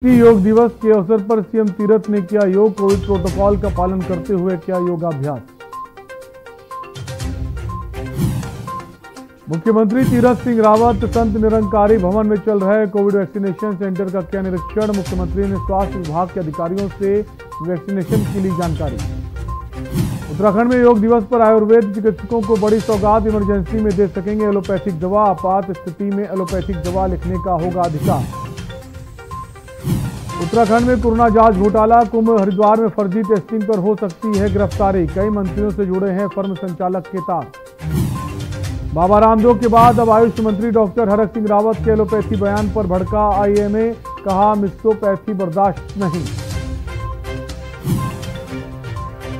योग दिवस के अवसर पर सीएम तीरथ ने किया योग। कोविड प्रोटोकॉल का पालन करते हुए किया योगाभ्यास। मुख्यमंत्री तीरथ सिंह रावत संत निरंकारी भवन में चल रहे कोविड वैक्सीनेशन सेंटर का किया निरीक्षण। मुख्यमंत्री ने स्वास्थ्य विभाग के अधिकारियों से वैक्सीनेशन की ली जानकारी। उत्तराखंड में योग दिवस पर आयुर्वेद चिकित्सकों को बड़ी सौगात, इमरजेंसी में दे सकेंगे एलोपैथिक दवा। आपात स्थिति में एलोपैथिक दवा लिखने का होगा अधिकार। उत्तराखंड में कोरोना जांच घोटाला, कुंभ हरिद्वार में फर्जी टेस्टिंग पर हो सकती है गिरफ्तारी। कई मंत्रियों से जुड़े हैं फर्म संचालक के तार। बाबा रामदेव के बाद अब आयुष मंत्री डॉक्टर हरक सिंह रावत के एलोपैथी बयान पर भड़का आईएमए, कहा मिक्सोपैथी बर्दाश्त नहीं।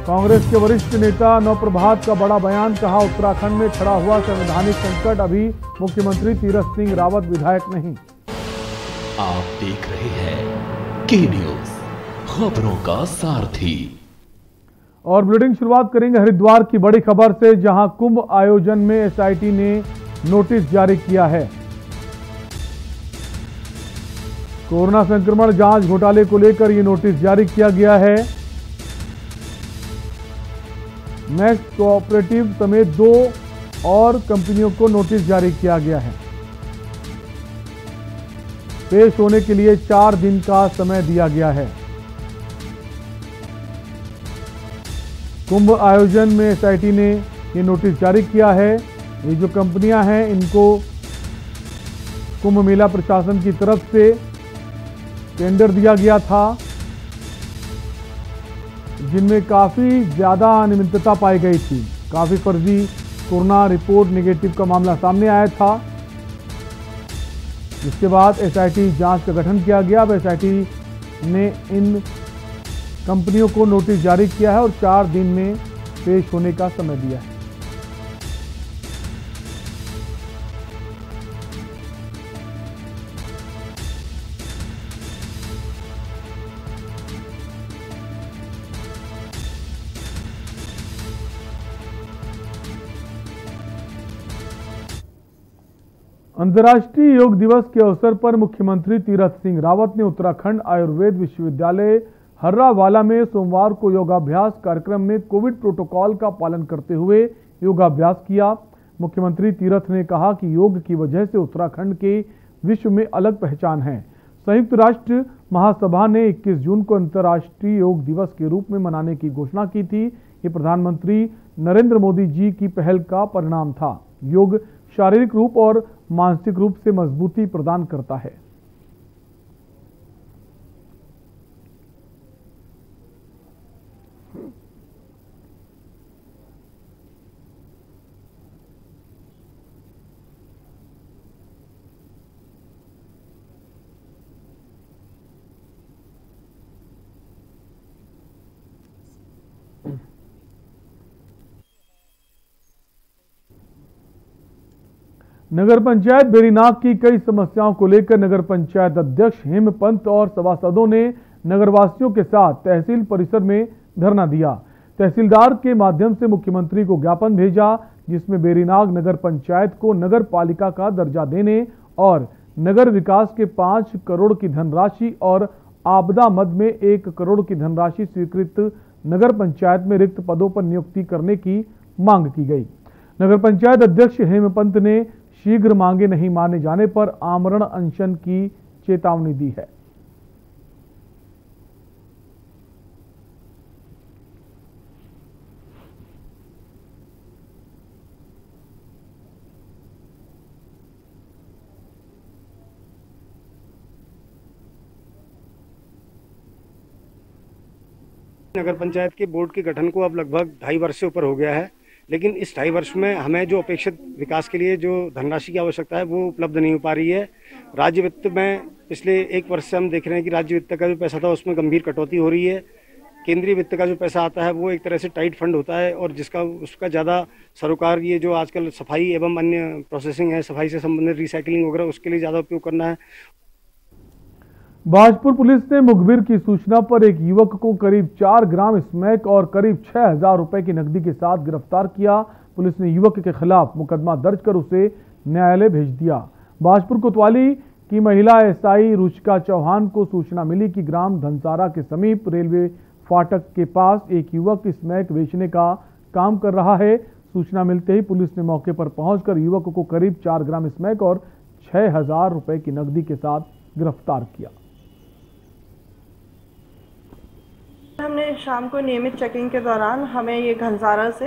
कांग्रेस के वरिष्ठ नेता नवप्रभात का बड़ा बयान, कहा उत्तराखंड में खड़ा हुआ संवैधानिक संकट, अभी मुख्यमंत्री तीरथ सिंह रावत विधायक नहीं। आप देख रहे हैं के न्यूज, खबरों का सारथी। और बुलेटिन शुरुआत करेंगे हरिद्वार की बड़ी खबर से, जहां कुंभ आयोजन में एसआईटी ने नोटिस जारी किया है। कोरोना संक्रमण जांच घोटाले को लेकर यह नोटिस जारी किया गया है। मैक्स कोऑपरेटिव समेत 2 और कंपनियों को नोटिस जारी किया गया है। पेश होने के लिए 4 दिन का समय दिया गया है। कुंभ आयोजन में एसआईटी ने ये नोटिस जारी किया है। ये जो कंपनियां हैं, इनको कुंभ मेला प्रशासन की तरफ से टेंडर दिया गया था, जिनमें काफी ज्यादा अनियमितता पाई गई थी। काफी फर्जी कोरोना रिपोर्ट नेगेटिव का मामला सामने आया था, जिसके बाद एसआईटी जांच का गठन किया गया। अब एसआईटी ने इन कंपनियों को नोटिस जारी किया है और 4 दिन में पेश होने का समय दिया है। अंतर्राष्ट्रीय योग दिवस के अवसर पर मुख्यमंत्री तीरथ सिंह रावत ने उत्तराखंड आयुर्वेद विश्वविद्यालय हर्रावाला में सोमवार को योगाभ्यास कार्यक्रम में कोविड प्रोटोकॉल का पालन करते हुए योगाभ्यास किया। मुख्यमंत्री तीरथ ने कहा कि योग की वजह से उत्तराखंड के विश्व में अलग पहचान है। संयुक्त राष्ट्र महासभा ने 21 जून को अंतर्राष्ट्रीय योग दिवस के रूप में मनाने की घोषणा की थी। ये प्रधानमंत्री नरेंद्र मोदी जी की पहल का परिणाम था। योग शारीरिक रूप और मानसिक रूप से मजबूती प्रदान करता है। नगर पंचायत बेरीनाग की कई समस्याओं को लेकर नगर पंचायत अध्यक्ष हेमपंत और सभासदों ने नगरवासियों के साथ तहसील परिसर में धरना दिया। तहसीलदार के माध्यम से मुख्यमंत्री को ज्ञापन भेजा, जिसमें बेरीनाग नगर पंचायत को नगर पालिका का दर्जा देने और नगर विकास के 5 करोड़ की धनराशि और आपदा मद में 1 करोड़ की धनराशि स्वीकृत नगर पंचायत में रिक्त पदों पर नियुक्ति करने की मांग की गई। नगर पंचायत अध्यक्ष हेमपंत ने शीघ्र मांगे नहीं माने जाने पर आमरण अनशन की चेतावनी दी है। नगर पंचायत के बोर्ड के गठन को अब लगभग 2.5 वर्ष से ऊपर हो गया है, लेकिन इस 2.5 वर्ष में हमें जो अपेक्षित विकास के लिए जो धनराशि की आवश्यकता है वो उपलब्ध नहीं हो पा रही है। राज्य वित्त में पिछले 1 वर्ष से हम देख रहे हैं कि राज्य वित्त का जो पैसा था उसमें गंभीर कटौती हो रही है। केंद्रीय वित्त का जो पैसा आता है वो एक तरह से टाइट फंड होता है और उसका ज़्यादा सरोकार ये जो आजकल सफाई एवं अन्य प्रोसेसिंग है, सफाई से संबंधित रिसाइकलिंग वगैरह, उसके लिए ज़्यादा उपयोग करना है। बाजपुर पुलिस ने मुखबिर की सूचना पर एक युवक को करीब 4 ग्राम स्मैक और करीब 6,000 रुपए की नकदी के साथ गिरफ्तार किया। पुलिस ने युवक के खिलाफ मुकदमा दर्ज कर उसे न्यायालय भेज दिया। बाजपुर कोतवाली कि महिला एसआई रुचिका चौहान को सूचना मिली कि ग्राम धनसारा के समीप रेलवे फाटक के पास एक युवक स्मैक बेचने का काम कर रहा है। सूचना मिलते ही पुलिस ने मौके पर पहुंचकर युवक को करीब 4 ग्राम स्मैक और 6,000 रुपए की नकदी के साथ गिरफ्तार किया। हमने शाम को नियमित चेकिंग के दौरान हमें ये घनसारा से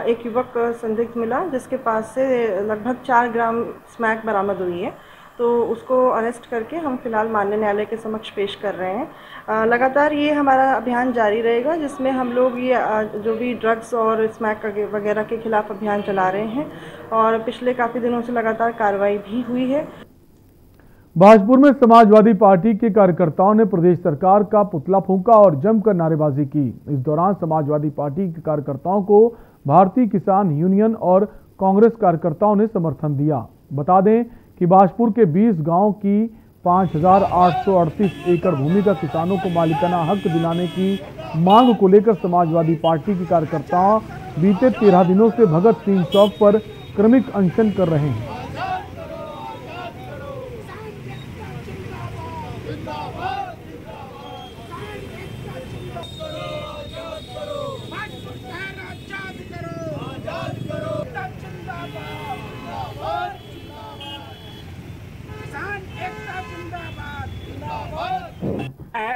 एक युवक संदिग्ध मिला जिसके पास से लगभग 4 ग्राम स्मैक बरामद हुई है। तो उसको अरेस्ट करके हम फिलहाल माननीय न्यायालय के समक्ष पेश कर रहे हैं। लगातार ये हमारा अभियान जारी रहेगा जिसमें हम लोग ये जो भी ड्रग्स और स्मैक वगैरह के खिलाफ अभियान चला रहे हैं और पिछले काफ़ी दिनों से लगातार कार्रवाई भी हुई है। भाजपुर में समाजवादी पार्टी के कार्यकर्ताओं ने प्रदेश सरकार का पुतला फूंका और जमकर नारेबाजी की। इस दौरान समाजवादी पार्टी के कार्यकर्ताओं को भारतीय किसान यूनियन और कांग्रेस कार्यकर्ताओं ने समर्थन दिया। बता दें कि बाजपुर के 20 गांव की 5,838 एकड़ भूमि का किसानों को मालिकाना हक दिलाने की मांग को लेकर समाजवादी पार्टी के कार्यकर्ता बीते 13 दिनों से भगत सिंह चौक पर क्रमिक अनशन कर रहे हैं।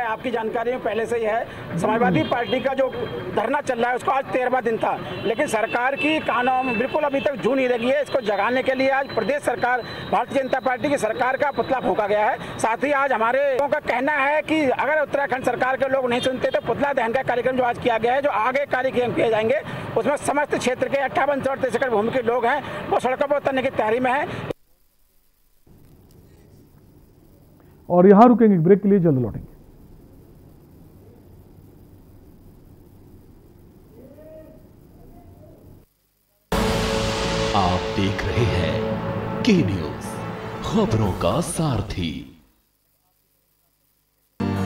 आपकी जानकारी में पहले से ही है, समाजवादी पार्टी का जो धरना चल रहा है उसको आज 13वां दिन था, लेकिन सरकार की कानों बिल्कुल अभी तक जू नहीं लगी है। इसको जगाने के लिए आज प्रदेश सरकार भारतीय जनता पार्टी की सरकार का पुतला फूंका गया है। साथ ही आज हमारे लोगों का कहना है कि अगर उत्तराखंड सरकार के लोग नहीं सुनते तो पुतला दहन का कार्यक्रम जो आज किया गया है, जो आगे कार्यक्रम किए जाएंगे उसमें समस्त क्षेत्र के 58-34 एकड़ भूमि के लोग हैं वो सड़कों पर उतरने की तैयारी में है। और यहां रुकेंगे, ब्रेक के लिए जल्द लौटेंगे। आप देख रहे हैं के न्यूज, खबरों का सारथी।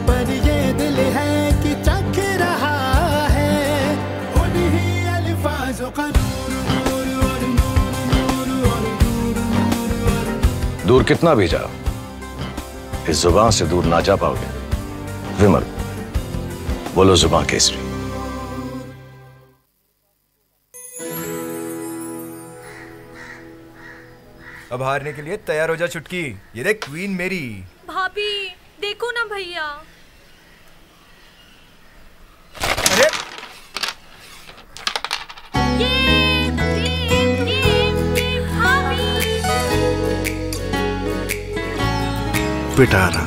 पर ये दिल है कि चख रहा है उन्हीं अल्फाजों का दूर कितना भी जाओ इस जुबान से दूर ना जा पाओगे। विमल, बोलो जुबान केसरी। अब हारने के लिए तैयार हो जा चुटकी। ये देख क्वीन मेरी। भाभी देखो ना भैया। अरे पिटारा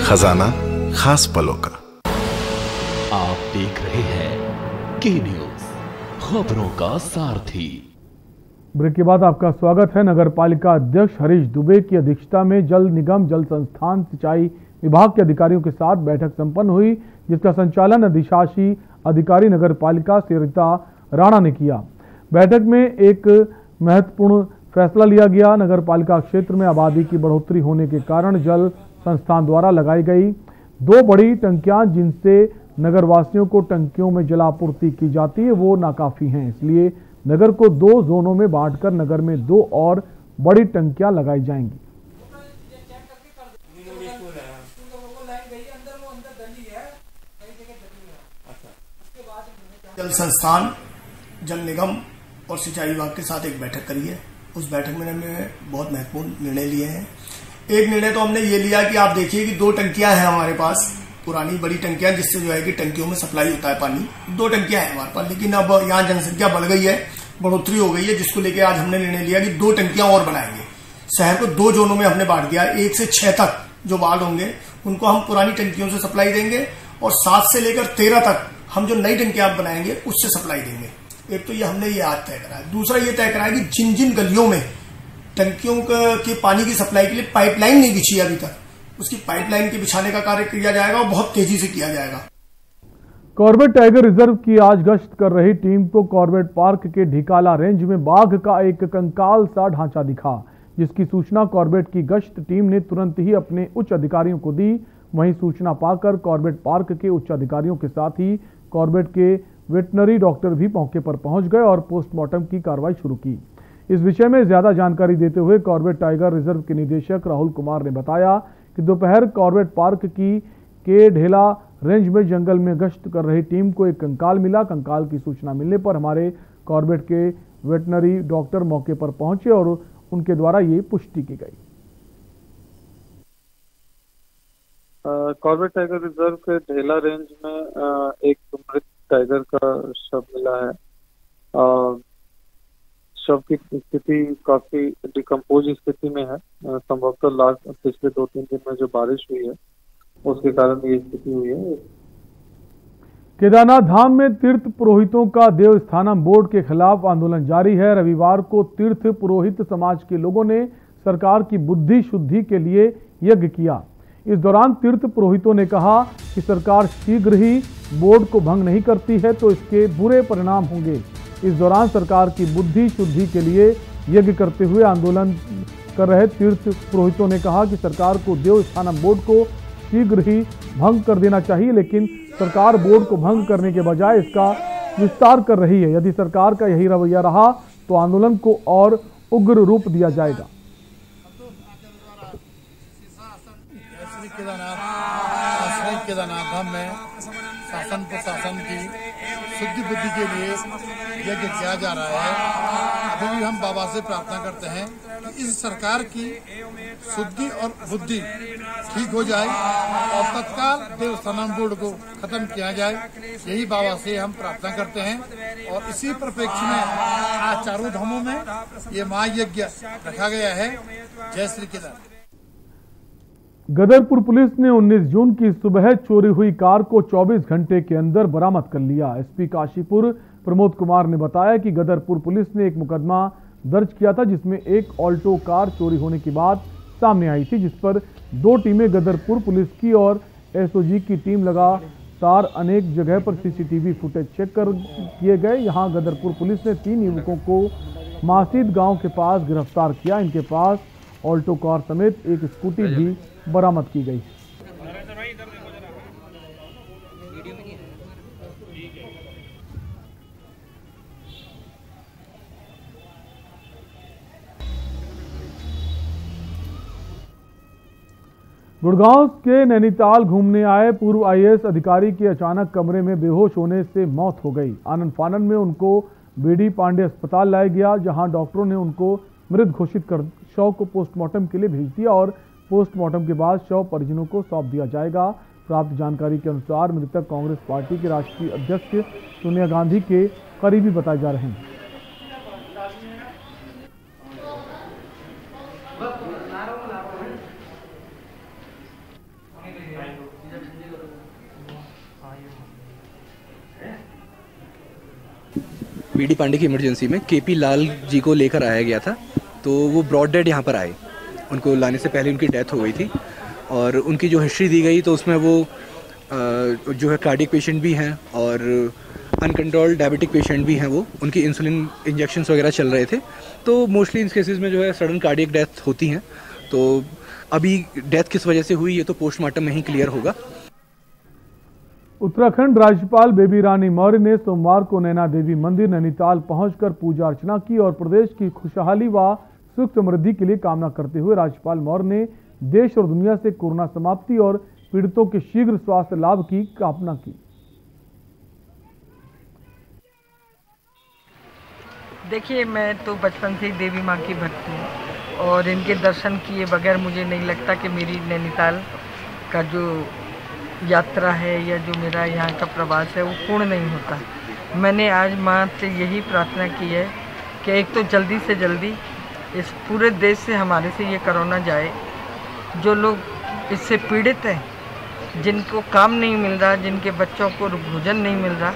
खजाना खास पलों का। आप देख रहे हैं के न्यूज, खबरों का सारथी। ब्रेक के बाद आपका स्वागत है। नगर पालिका अध्यक्ष हरीश दुबे की अध्यक्षता में जल निगम जल संस्थान सिंचाई विभाग के अधिकारियों के साथ बैठक संपन्न हुई, जिसका संचालन अधिशासी अधिकारी नगर पालिका सरिता राणा ने किया। बैठक में एक महत्वपूर्ण फैसला लिया गया। नगर पालिका क्षेत्र में आबादी की बढ़ोतरी होने के कारण जल संस्थान द्वारा लगाई गई 2 बड़ी टंकियां जिनसे नगरवासियों को टंकियों में जलापूर्ति की जाती है वो नाकाफी हैं। इसलिए नगर को 2 जोनों में बांटकर नगर में 2 और बड़ी टंकियां लगाई जाएंगी। जल संस्थान, जल निगम और सिंचाई विभाग के साथ एक बैठक करी है। उस बैठक में हमने बहुत महत्वपूर्ण निर्णय लिए हैं। एक निर्णय तो हमने ये लिया कि आप देखिए कि 2 टंकियां हैं हमारे पास, पुरानी बड़ी टंकियां जिससे जो है कि टंकियों में सप्लाई होता है पानी। 2 टंकियां हैं हमारे पास, लेकिन अब यहाँ जनसंख्या बढ़ गई है, बढ़ोतरी हो गई है, जिसको लेकर आज हमने निर्णय लिया कि 2 टंकियां और बनाएंगे। शहर को 2 जोनों में हमने बांट दिया। 1 से 6 तक जो वार्ड होंगे उनको हम पुरानी टंकियों से सप्लाई देंगे और 7 से लेकर 13 तक हम जो नई टंकियां बनाएंगे उससे सप्लाई देंगे। एक तो ये हमने ये आज तय करा है। दूसरा ये तय करा है कि जिन जिन गलियों में टंकियों के पानी की सप्लाई के लिए पाइपलाइन नहीं बिछी अभी तक, उसकी पाइपलाइन के बिछाने का कार्य किया जाएगा और बहुत तेजी से किया जाएगा। कॉर्बेट टाइगर रिजर्व की आज गश्त कर रही टीम को कॉर्बेट पार्क के ढिकाला रेंज में बाघ का एक कंकाल सा ढांचा दिखा, जिसकी सूचना कॉर्बेट की गश्त टीम ने तुरंत ही अपने उच्च अधिकारियों को दी। वहीं सूचना पाकर कॉर्बेट पार्क के उच्च अधिकारियों के साथ ही कॉर्बेट के वेटनरी डॉक्टर भी मौके पर पहुंच गए और पोस्टमार्टम की कार्रवाई शुरू की। इस विषय में ज्यादा जानकारी देते हुए कॉर्बेट टाइगर रिजर्व के निदेशक राहुल कुमार ने बताया कि दोपहर कॉर्बेट पार्क की के ढेला रेंज में जंगल में गश्त कर रही टीम को एक कंकाल मिला। कंकाल की सूचना मिलने पर हमारे कॉर्बेट के वेटनरी डॉक्टर मौके पर पहुंचे और उनके द्वारा ये पुष्टि की गई। कॉर्बेट टाइगर रिजर्व के ढेला रेंज में एक मृत टाइगर का शव मिला है। शव की स्थिति काफी डिकम्पोज स्थिति में है। संभवतः पिछले 2-3 दिन में जो बारिश हुई है उसके कारण ये स्थिति हुई है। केदारनाथ धाम में तीर्थ पुरोहितों का देवस्थानम बोर्ड के खिलाफ आंदोलन जारी है। रविवार को तीर्थ पुरोहित समाज के लोगों ने सरकार की बुद्धि शुद्धि के लिए यज्ञ किया। इस दौरान तीर्थ पुरोहितों ने कहा कि सरकार शीघ्र ही बोर्ड को भंग नहीं करती है तो इसके बुरे परिणाम होंगे। इस दौरान सरकार की बुद्धि शुद्धि के लिए यज्ञ करते हुए आंदोलन कर रहे तीर्थ पुरोहितों ने कहा कि सरकार को देवस्थानम बोर्ड को शीघ्र ही भंग कर देना चाहिए, लेकिन सरकार बोर्ड को भंग करने के बजाय इसका विस्तार कर रही है। यदि सरकार का यही रवैया रहा तो आंदोलन को और उग्र रूप दिया जाएगा। केदारनाथ धाम में शासन प्रशासन की शुद्धि बुद्धि के लिए यज्ञ किया जा रहा है। अभी भी हम बाबा से प्रार्थना करते हैं कि इस सरकार की शुद्धि और बुद्धि ठीक हो जाए और तत्काल देवस्थानम बोर्ड को खत्म किया जाए। यही बाबा से हम प्रार्थना करते हैं और इसी परिप्रेक्ष्य में आज चारों धामों में ये महायज्ञ रखा गया है। जय श्री केदार। गदरपुर पुलिस ने 19 जून की सुबह चोरी हुई कार को 24 घंटे के अंदर बरामद कर लिया। एसपी काशीपुर प्रमोद कुमार ने बताया कि गदरपुर पुलिस ने एक मुकदमा दर्ज किया था जिसमें एक ऑल्टो कार चोरी होने की बात सामने आई थी, जिस पर 2 टीमें गदरपुर पुलिस की और एसओजी की टीम लगातार अनेक जगह पर सीसीटीवी फुटेज चेक कर किए गए। यहां गदरपुर पुलिस ने 3 युवकों को मासीद गांव के पास गिरफ्तार किया। इनके पास ऑल्टो कार समेत एक स्कूटी भी बरामद की गई। गुड़गांव के नैनीताल घूमने आए पूर्व आईएएस अधिकारी की अचानक कमरे में बेहोश होने से मौत हो गई। आनंद फानन में उनको बीडी पांडे अस्पताल लाया गया, जहां डॉक्टरों ने उनको मृत घोषित कर शव को पोस्टमार्टम के लिए भेज दिया और पोस्टमार्टम के बाद शव परिजनों को सौंप दिया जाएगा। प्राप्त जानकारी के अनुसार मृतक कांग्रेस पार्टी के राष्ट्रीय अध्यक्ष सोनिया गांधी के करीबी बताए जा रहे हैं। बीडी पांडे की इमरजेंसी में केपी लाल जी को लेकर आया गया था, तो वो ब्रॉड डेड यहाँ पर आए। उनको लाने से पहले उनकी डेथ हो गई थी और उनकी जो हिस्ट्री दी गई तो उसमें वो जो है कार्डियक पेशेंट भी हैं और अनकंट्रोल्ड डायबिटिक पेशेंट भी हैं। वो उनकी इंसुलिन इंजेक्शंस वगैरह चल रहे थे, तो मोस्टली इन केसेस में जो है सडन कार्डियक डेथ होती हैं। तो अभी डेथ किस वजह से हुई ये तो पोस्टमार्टम में ही क्लियर होगा। उत्तराखंड राज्यपाल बेबी रानी मौर्य ने सोमवार को नैना देवी मंदिर नैनीताल पहुंचकर पूजा अर्चना की और प्रदेश की खुशहाली व सुख समृद्धि के लिए कामना करते हुए राज्यपाल मौर्य ने देश और दुनिया से कोरोना समाप्ति और पीड़ितों के शीघ्र स्वास्थ्य लाभ की कामना की। देखिए, मैं तो बचपन से ही देवी माँ की भक्त हूँ और इनके दर्शन किए बगैर मुझे नहीं लगता कि मेरी नैनीताल का जो यात्रा है या जो मेरा यहाँ का प्रवास है वो पूर्ण नहीं होता। मैंने आज माँ से यही प्रार्थना की है कि एक तो जल्दी से जल्दी इस पूरे देश से हमारे से ये कोरोना जाए। जो लोग इससे पीड़ित हैं, जिनको काम नहीं मिल रहा, जिनके बच्चों को भोजन नहीं मिल रहा,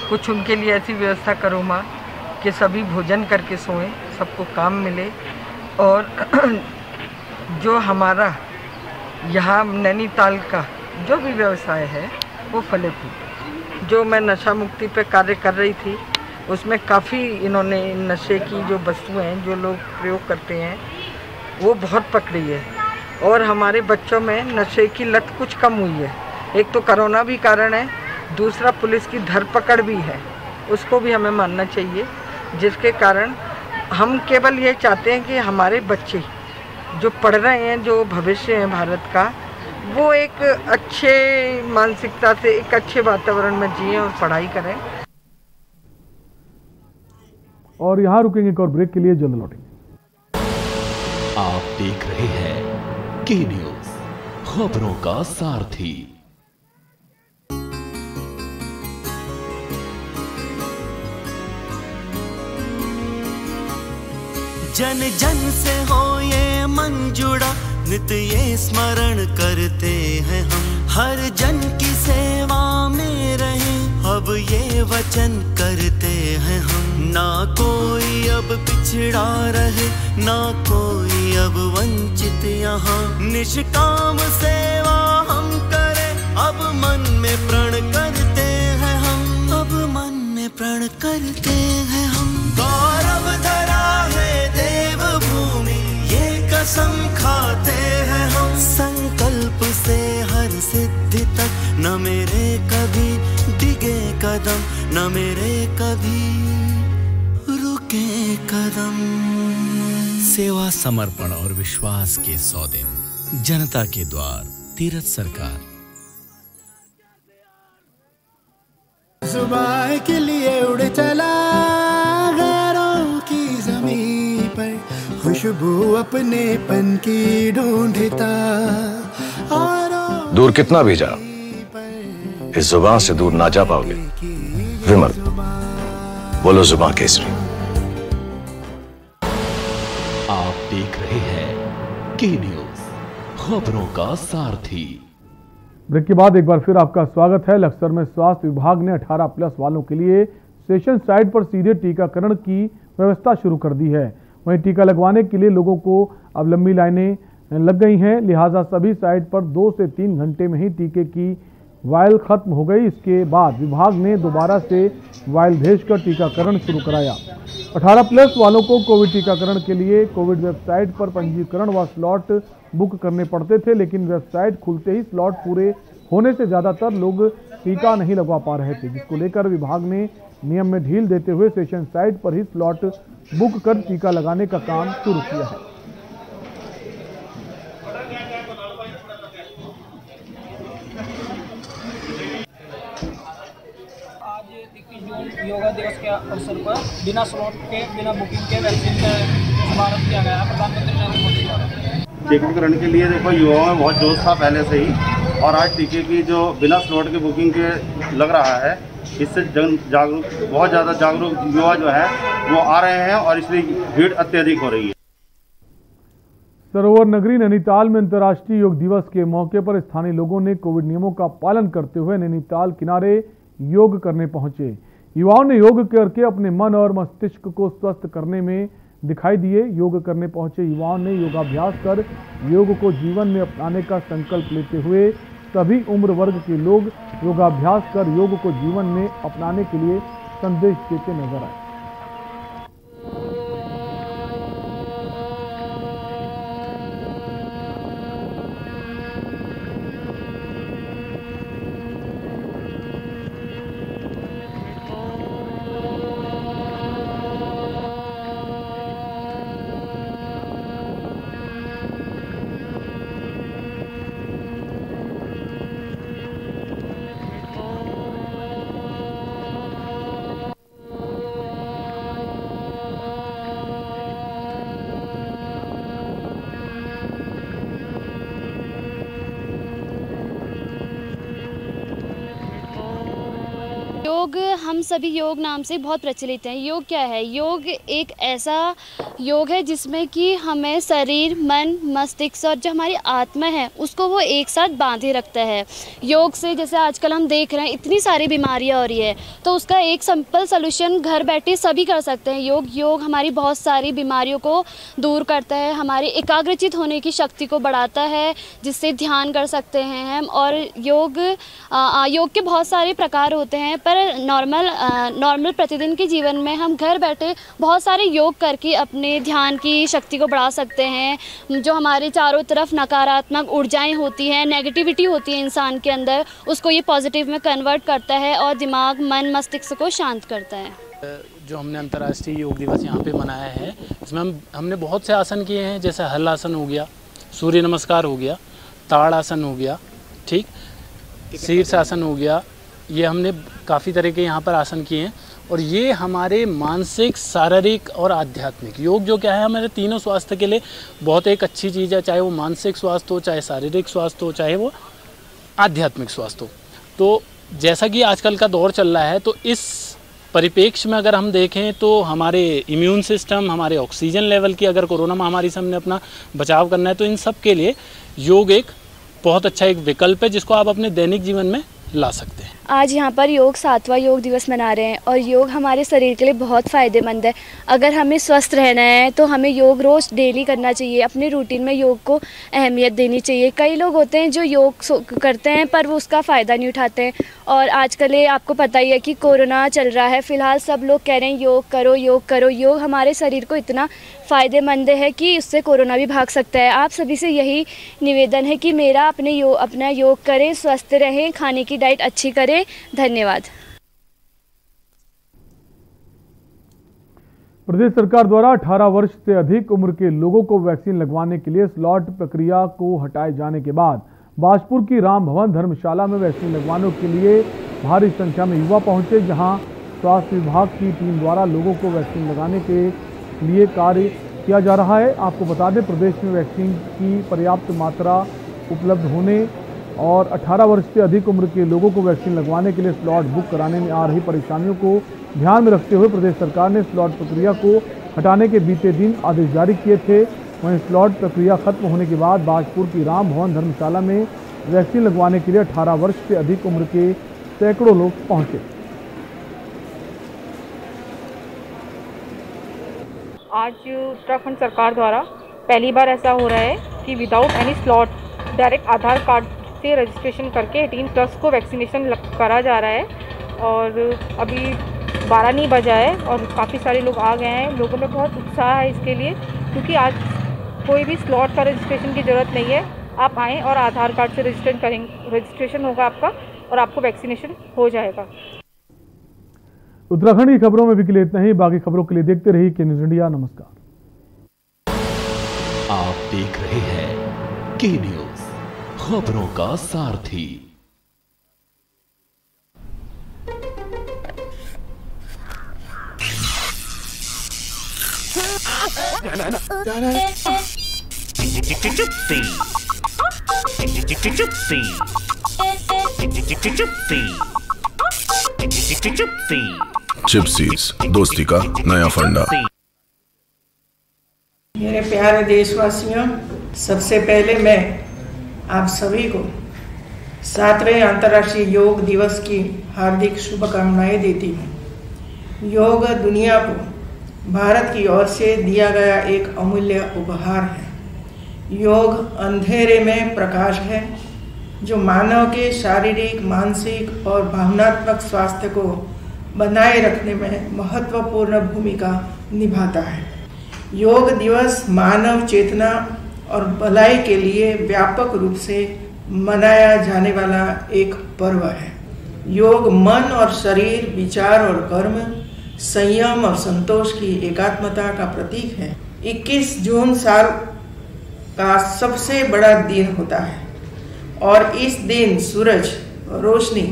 कुछ उनके लिए ऐसी व्यवस्था करो माँ कि सभी भोजन करके सोएं, सबको काम मिले और जो हमारा यहाँ नैनीताल का जो भी व्यवसाय है वो फले फूले। जो मैं नशा मुक्ति पे कार्य कर रही थी उसमें काफ़ी इन्होंने नशे की जो वस्तुएं हैं जो लोग प्रयोग करते हैं वो बहुत पकड़ी है और हमारे बच्चों में नशे की लत कुछ कम हुई है। एक तो कोरोना भी कारण है, दूसरा पुलिस की धरपकड़ भी है, उसको भी हमें मानना चाहिए, जिसके कारण हम केवल ये चाहते हैं कि हमारे बच्चे जो पढ़ रहे हैं, जो भविष्य है भारत का, वो एक अच्छे मानसिकता से एक अच्छे वातावरण में जिए और पढ़ाई करें। और यहाँ रुकेंगे एक और ब्रेक के लिए, जल्द लौटेंगे। आप देख रहे हैं के न्यूज, खबरों का सारथी। जन जन से हो ये मन जुड़ा, नित ये स्मरण करते हैं हम, हर जन की सेवा में रहे अब ये वचन करते हैं हम। ना कोई अब पिछड़ा रहे, ना कोई अब वंचित यहाँ, निष्काम सेवा हम करें अब मन में प्रण करते हैं हम, अब मन में प्रण करते हैं हम। गौरव धरा है देवभूमि, ये कसम खाते हैं हम, संकल्प से हर सिद्धि तक न मेरे कभी डिगे कदम, न मेरे कभी रुके कदम। सेवा, समर्पण और विश्वास के 100 दिन, जनता के द्वार, तीरथ सरकार। जुबान के लिए उड़ चला गैरों की ज़मीं पर, खुशबू अपने पन की ढूंढता। दूर कितना भी जा, इस जुबान से दूर ना जा पाओगे। विमल, बोलो जुबान केसरी। आप देख रहे हैं के न्यूज, खबरों का सारथी। ब्रेक के बाद एक बार फिर आपका स्वागत है। लक्सर में स्वास्थ्य विभाग ने 18+ वालों के लिए सेशन साइट पर सीधे टीकाकरण की व्यवस्था शुरू कर दी है। वहीं टीका लगवाने के लिए लोगों को अब लंबी लाइनें लग गई हैं, लिहाजा सभी साइट पर 2 से 3 घंटे में ही टीके की वायल खत्म हो गई। इसके बाद विभाग ने दोबारा से वायल भेजकर टीकाकरण शुरू कराया। 18+ वालों को कोविड टीकाकरण के लिए कोविड वेबसाइट पर पंजीकरण व स्लॉट बुक करने पड़ते थे, लेकिन वेबसाइट खुलते ही स्लॉट पूरे होने से ज़्यादातर लोग टीका नहीं लगवा पा रहे थे, जिसको लेकर विभाग ने नियम में ढील देते हुए सेशन साइट पर ही स्लॉट बुक कर टीका लगाने का काम शुरू किया है। योगा दिवस के अवसर पर बिना स्लॉट के, बिना बुकिंग के वैक्सीन का शुभारंभ किया गया है प्रधानमंत्री नरेंद्र मोदी द्वारा। टीकाकरण के लिए देखो युवाओं में बहुत जोश था पहले से ही, और आज टीके की जो बिना स्लॉट के बुकिंग के लग रहा है, इससे जागरूक, बहुत ज़्यादा जागरूक युवा जो है वो आ रहे हैं और इसलिए भीड़ अत्यधिक हो रही है। सरोवर नगरी नैनीताल में अंतर्राष्ट्रीय योग दिवस के मौके पर स्थानीय लोगों ने कोविड नियमों का पालन करते हुए नैनीताल किनारे योग करने पहुंचे। युवाओं ने योग करके अपने मन और मस्तिष्क को स्वस्थ करने में दिखाई दिए। योग करने पहुंचे युवाओं ने योगाभ्यास कर योग को जीवन में अपनाने का संकल्प लेते हुए सभी उम्र वर्ग के लोग योगाभ्यास कर योग को जीवन में अपनाने के लिए संदेश देते नजर आए। योग हम सभी योग नाम से बहुत प्रचलित हैं। योग क्या है? योग एक ऐसा योग है जिसमें कि हमें शरीर, मन, मस्तिष्क और जो हमारी आत्मा है उसको वो एक साथ बांधे रखता है। योग से जैसे आजकल हम देख रहे हैं इतनी सारी बीमारियां हो रही है, तो उसका एक सिंपल सोल्यूशन घर बैठे सभी कर सकते हैं। योग हमारी बहुत सारी बीमारियों को दूर करता है, हमारी एकाग्रचित होने की शक्ति को बढ़ाता है, जिससे ध्यान कर सकते हैं हम। और योग के बहुत सारे प्रकार होते हैं, पर नॉर्मल प्रतिदिन के जीवन में हम घर बैठे बहुत सारे योग करके अपने ध्यान की शक्ति को बढ़ा सकते हैं। जो हमारे चारों तरफ नकारात्मक ऊर्जाएं होती हैं, नेगेटिविटी होती है इंसान के अंदर, उसको ये पॉजिटिव में कन्वर्ट करता है और दिमाग, मन, मस्तिष्क को शांत करता है। जो हमने अंतर्राष्ट्रीय योग दिवस यहाँ पे मनाया है, इसमें हमने बहुत से आसन किए हैं, जैसे हल आसन हो गया, सूर्य नमस्कार हो गया, ताड़ आसन हो गया, ठीक, शीर्षासन हो गया। ये हमने काफ़ी तरह के यहाँ पर आसन किए हैं और ये हमारे मानसिक, शारीरिक और आध्यात्मिक योग जो क्या है हमारे तीनों स्वास्थ्य के लिए बहुत एक अच्छी चीज़ है, चाहे वो मानसिक स्वास्थ्य हो, चाहे शारीरिक स्वास्थ्य हो, चाहे वो आध्यात्मिक स्वास्थ्य हो। तो जैसा कि आजकल का दौर चल रहा है, तो इस परिप्रेक्ष्य में अगर हम देखें तो हमारे इम्यून सिस्टम, हमारे ऑक्सीजन लेवल की, अगर कोरोना महामारी से हमने अपना बचाव करना है तो इन सब के लिए योग एक बहुत अच्छा एक विकल्प है जिसको आप अपने दैनिक जीवन में ला सकते हैं। आज यहाँ पर योग 7वां योग दिवस मना रहे हैं और योग हमारे शरीर के लिए बहुत फ़ायदेमंद है। अगर हमें स्वस्थ रहना है तो हमें योग रोज़ डेली करना चाहिए, अपने रूटीन में योग को अहमियत देनी चाहिए। कई लोग होते हैं जो योग करते हैं पर वो उसका फ़ायदा नहीं उठाते हैं। और आजकल ये आपको पता ही है कि कोरोना चल रहा है, फ़िलहाल सब लोग कह रहे हैं योग करो, योग करो। योग हमारे शरीर को इतना फ़ायदेमंद है कि उससे कोरोना भी भाग सकता है। आप सभी से यही निवेदन है कि मेरा अपना योग करें, स्वस्थ रहें, खाने की डाइट अच्छी करें। धन्यवाद। प्रदेश सरकार द्वारा 18 वर्ष से अधिक उम्र के लोगों को वैक्सीन लगवाने के लिए स्लॉट प्रक्रिया को हटाए जाने के बाद बाजपुर की राम भवन धर्मशाला में वैक्सीन लगवाने के लिए भारी संख्या में युवा पहुंचे, जहां स्वास्थ्य विभाग की टीम द्वारा लोगों को वैक्सीन लगाने के लिए कार्य किया जा रहा है। आपको बता दें, प्रदेश में वैक्सीन की पर्याप्त मात्रा उपलब्ध होने और 18 वर्ष से अधिक उम्र के लोगों को वैक्सीन लगवाने के लिए स्लॉट बुक कराने में आ रही परेशानियों को ध्यान में रखते हुए प्रदेश सरकार ने स्लॉट प्रक्रिया को हटाने के बीते दिन आदेश जारी किए थे। वहीं स्लॉट प्रक्रिया खत्म होने के बाद बाजपुर की राम भवन धर्मशाला में वैक्सीन लगवाने के लिए 18 वर्ष से अधिक उम्र के सैकड़ों लोग पहुंचे। आज उत्तराखंड सरकार द्वारा पहली बार ऐसा हो रहा है कि विदाउट एनी स्लॉट डायरेक्ट आधार कार्ड से रजिस्ट्रेशन करके 18+ को वैक्सीनेशन करा जा रहा है। और अभी 12 नहीं बजा है और काफ़ी सारे लोग आ गए हैं। लोगों में बहुत उत्साह है इसके लिए, क्योंकि आज कोई भी स्लॉट का रजिस्ट्रेशन की ज़रूरत नहीं है। आप आएँ और आधार कार्ड से रजिस्ट्रेशन होगा आपका और आपको वैक्सीनेशन हो जाएगा। उत्तराखंड की खबरों में भी के लिए इतना ही। बाकी खबरों के लिए देखते रहिए के न्यूज़ इंडिया। नमस्कार। आप देख रहे हैं के न्यूज़, खबरों का सारथी। चिप्सीज, दोस्ती का नया फंडा। मेरे प्यारे देशवासियों, सबसे पहले मैं आप सभी को 7वें अंतर्राष्ट्रीय योग दिवस की हार्दिक शुभकामनाएं देती हूँ। योग दुनिया को भारत की ओर से दिया गया एक अमूल्य उपहार है। योग अंधेरे में प्रकाश है जो मानव के शारीरिक, मानसिक और भावनात्मक स्वास्थ्य को बनाए रखने में महत्वपूर्ण भूमिका निभाता है। योग दिवस मानव चेतना और भलाई के लिए व्यापक रूप से मनाया जाने वाला एक पर्व है। योग मन और शरीर, विचार और कर्म, संयम और संतोष की एकात्मता का प्रतीक है। 21 जून साल का सबसे बड़ा दिन होता है और इस दिन सूरज, रोशनी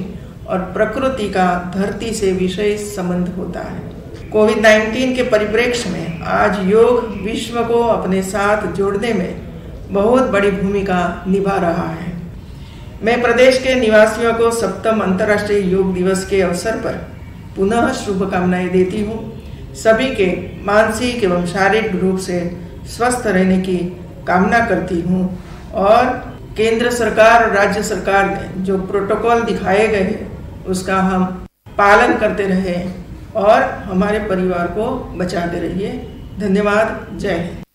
और प्रकृति का धरती से विशेष संबंध होता है। कोविड-19 के परिप्रेक्ष्य में आज योग विश्व को अपने साथ जोड़ने में बहुत बड़ी भूमिका निभा रहा है। मैं प्रदेश के निवासियों को 7वें अंतर्राष्ट्रीय योग दिवस के अवसर पर पुनः शुभकामनाएं देती हूँ। सभी के मानसिक एवं शारीरिक रूप से स्वस्थ रहने की कामना करती हूँ और केंद्र सरकार और राज्य सरकार ने जो प्रोटोकॉल दिखाए गए हैं उसका हम पालन करते रहें और हमारे परिवार को बचाते रहिए। धन्यवाद। जय हिंद।